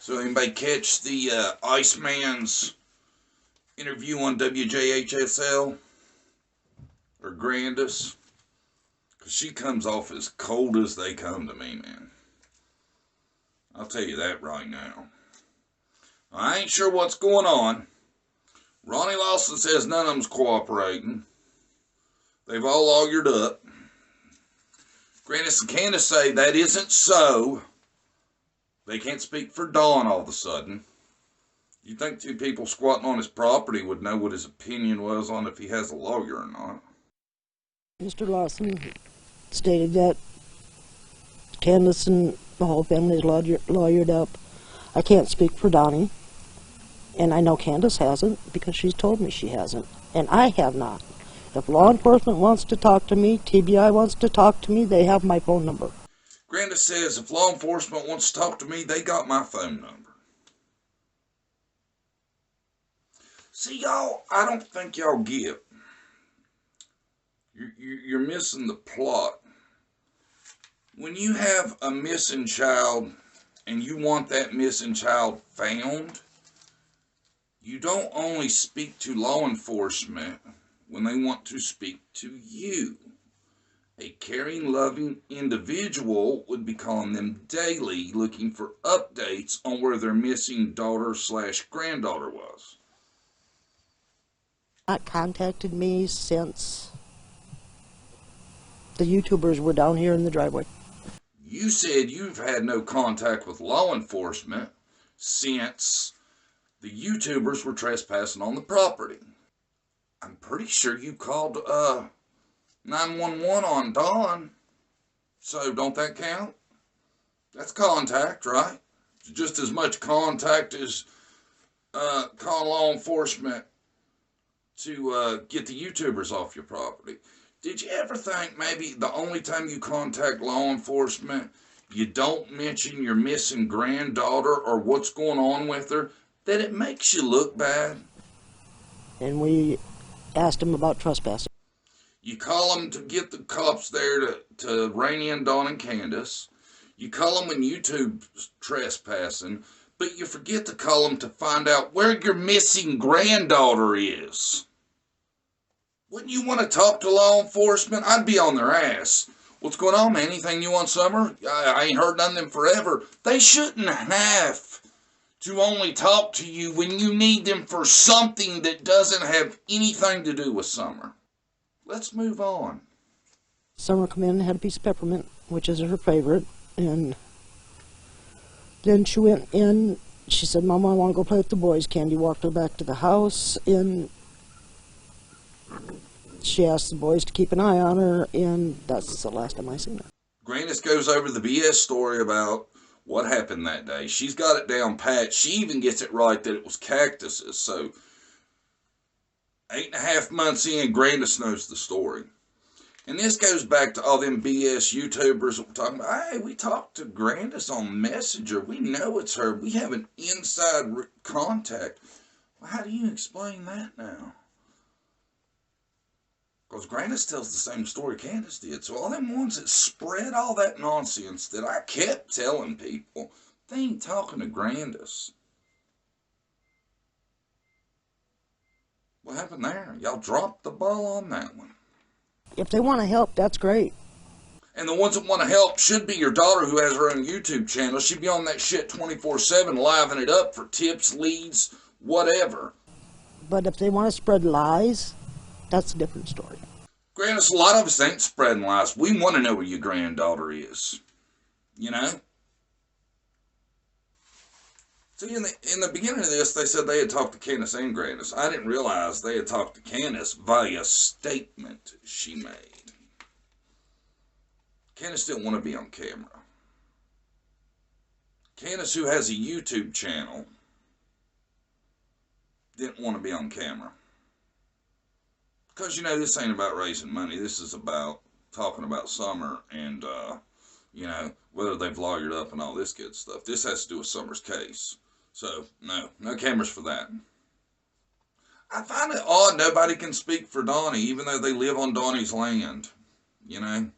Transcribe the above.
So anybody catch the Iceman's interview on WJHSL or Grandis? Because she comes off as cold as they come to me, man. I'll tell you that right now. I ain't sure what's going on. Ronnie Lawson says none of them's cooperating. They've all lawyered up. Grandis and Candus say that isn't so. They can't speak for Don all of a sudden. You'd think two people squatting on his property would know what his opinion was on if he has a lawyer or not. Mr. Lawson stated that Candus and the whole family is lawyered up. I can't speak for Donnie, and I know Candus hasn't because she's told me she hasn't, and I have not. If law enforcement wants to talk to me, TBI wants to talk to me, they have my phone number. Grandis says if law enforcement wants to talk to me, they got my phone number. See, y'all, I don't think y'all get. You're missing the plot. When you have a missing child and you want that missing child found, you don't only speak to law enforcement when they want to speak to you. A caring, loving individual would be calling them daily looking for updates on where their missing daughter/granddaughter was. Not contacted me since the YouTubers were down here in the driveway. You said you've had no contact with law enforcement since the YouTubers were trespassing on the property. I'm pretty sure you called 911 on Dawn. So don't that count? That's contact, right? Just as much contact as calling law enforcement to get the YouTubers off your property. Did you ever think maybe the only time you contact law enforcement, you don't mention your missing granddaughter or what's going on with her, that it makes you look bad? And we asked him about trespassing. You call them to get the cops there to rein in Dawn and Candus. You call them when YouTube's trespassing, but you forget to call them to find out where your missing granddaughter is. Wouldn't you want to talk to law enforcement? I'd be on their ass. What's going on, man? Anything new on Summer? I ain't heard none of them forever. They shouldn't have to only talk to you when you need them for something that doesn't have anything to do with Summer. Let's move on. Summer come in and had a piece of peppermint, which is her favorite, and then she went in. She said, "Mama, I want to go play with the boys." Candy walked her back to the house, and she asked the boys to keep an eye on her, and that's the last time I seen her. Grandis goes over the BS story about what happened that day. She's got it down pat. She even gets it right that it was cactuses. So 8.5 months in, Grandis knows the story. And this goes back to all them BS YouTubers that were talking about, hey, we talked to Grandis on Messenger. We know it's her. We have an inside contact. Well, how do you explain that now? Because Grandis tells the same story Candus did. So all them ones that spread all that nonsense that I kept telling people, they ain't talking to Grandis. What happened there? Y'all dropped the ball on that one. If they want to help, that's great. And the ones that want to help should be your daughter who has her own YouTube channel. She'd be on that shit 24/7, liven it up for tips, leads, whatever. But if they want to spread lies, that's a different story. Grandis, a lot of us ain't spreading lies. We want to know where your granddaughter is. You know? See, in the beginning of this, they said they had talked to Candus and Grandis. I didn't realize they had talked to Candus via statement she made. Candus didn't want to be on camera. Candus, who has a YouTube channel, didn't want to be on camera. Because, you know, this ain't about raising money. This is about talking about Summer and, you know, whether they've lawyered up and all this good stuff. This has to do with Summer's case. So, no cameras for that. I find it odd nobody can speak for Donnie, even though they live on Donnie's land, you know.